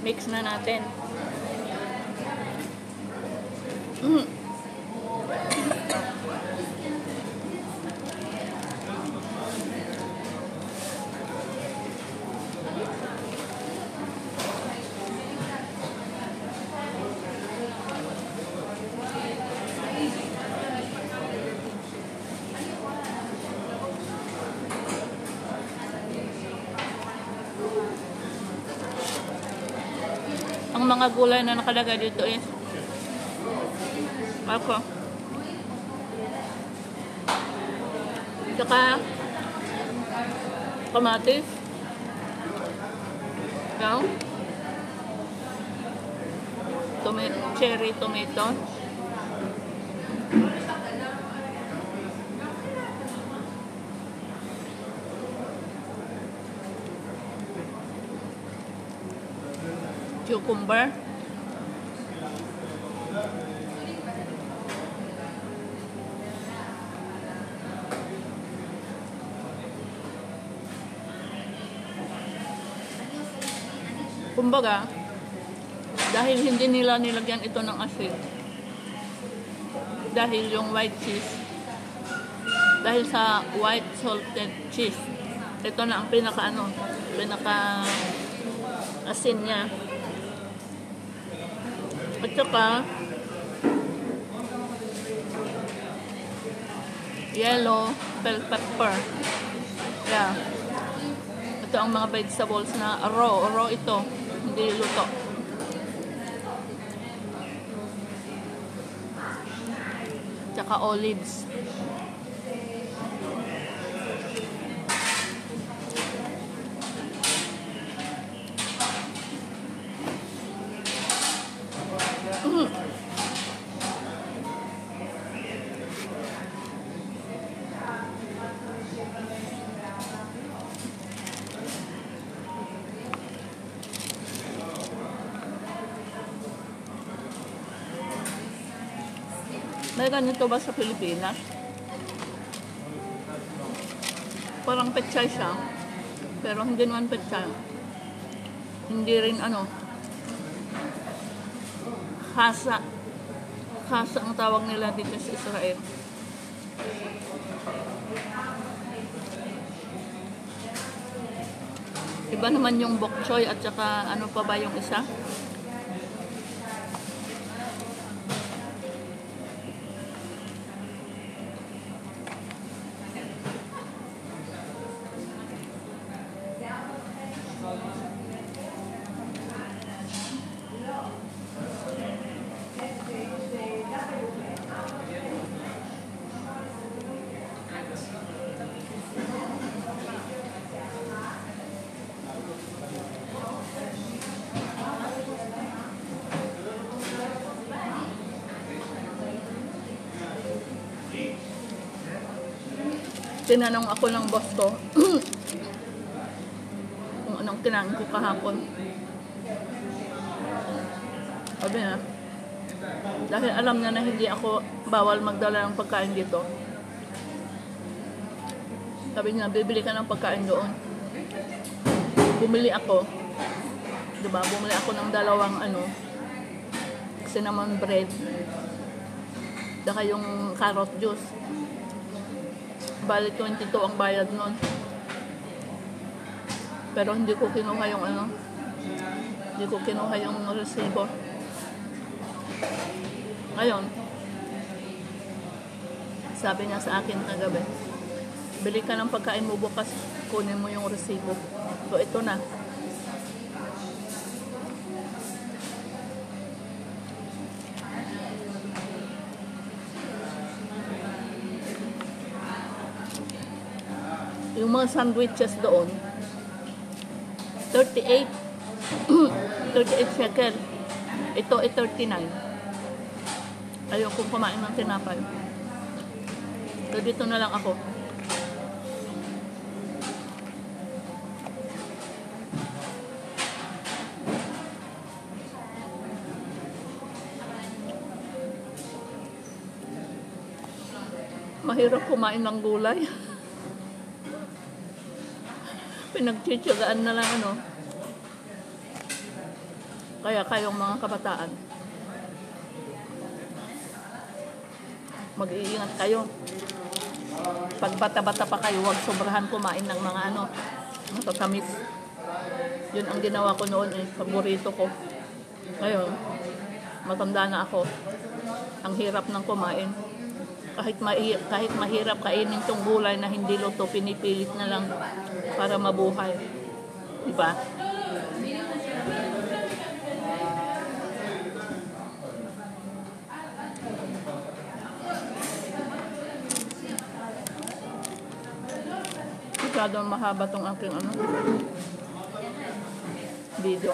Mix na natin. Ang mga gulay na nakalagay dito is ako. Tsaka kamatis. Now, cherry tomato. Cucumber. Kumbaga, dahil hindi nila nilagyan ito ng asin, dahil yung white cheese, dahil sa white salted cheese, ito na ang pinaka asin niya. At saka yellow bell pepper. Yeah. Ito ang mga vegetables na raw ito, hindi luto. Tsaka olives. May ganito ba sa Pilipinas? Parang pechay siya. Pero hindi naman pechay. Hindi rin hasa. Hasa ang tawag nila dito sa Israel. Iba naman yung bok choy at saka ano pa ba yung isa? Tinanong ako ng boss ko kung anong kinain ko kahapon. Sabi niya, dahil alam niya na hindi ako bawal magdala ng pagkain dito. Sabi niya, bibili ka ng pagkain doon. Bumili ako. Diba? Bumili ako ng dalawang cinnamon bread. Saka yung carrot juice. Bali 22 ang bayad nun. Pero hindi ko kinuha yung hindi ko kinuha yung resibo. Ngayon, sabi niya sa akin kagabi, bili ka ng pagkain mo bukas, kunin mo yung resibo. So ito na. Yung mga sandwiches doon, 38 38 shekel. Ito ay 39. Ayokong kumain ng tinapay. So dito na lang ako. Mahirap kumain ng gulay. Pinagtsitsagaan na lang Kaya kayong mga kabataan, mag-iingat kayo. Pag bata-bata pa kayo, huwag sobrahan kumain ng mga matatamis. Yun ang ginawa ko noon paborito ko. Ngayon, matanda na ako. Ang hirap ng kumain. Kahit mahirap kainin tong gulay na hindi luto, pinipilit na lang para mabuhay. Diba? Masyadong mahaba tong aking video.